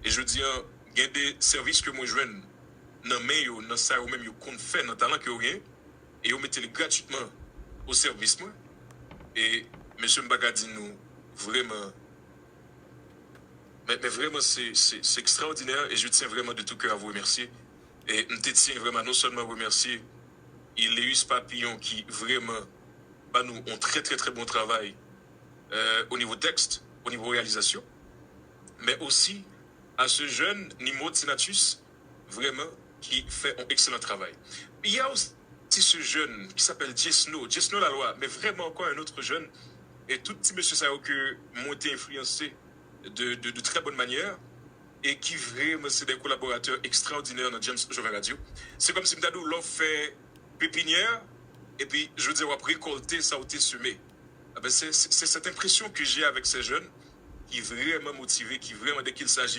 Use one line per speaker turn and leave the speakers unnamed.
Et je dis, il y a des services que moi je joigne dans main yo, dans ça ou même yo qu'on fait dans talent que rien et yo mettez gratuitement au service moi. Et monsieur Mbaga dit nous vraiment mais vraiment c'est extraordinaire et je tiens vraiment de tout cœur à vous remercier. Et je tiens vraiment non seulement à vous remercier Léus Papillon qui vraiment bah, nous ont très très très bon travail au niveau texte, au niveau réalisation, mais aussi à ce jeune Nimo Tinatus, vraiment, qui fait un excellent travail. Il y a aussi ce jeune qui s'appelle Jesno la loi, mais vraiment encore un autre jeune, et tout petit monsieur ça que m'ont été influencé de très bonne manière, et qui vraiment c'est des collaborateurs extraordinaires dans James Joven Radio. C'est comme si Mdadou l'ont fait pépinière, et puis je veux dire, on va récolter, ça a été semé. Ah ben c'est cette impression que j'ai avec ces jeunes qui vraiment motivés, qui vraiment, dès qu'il s'agit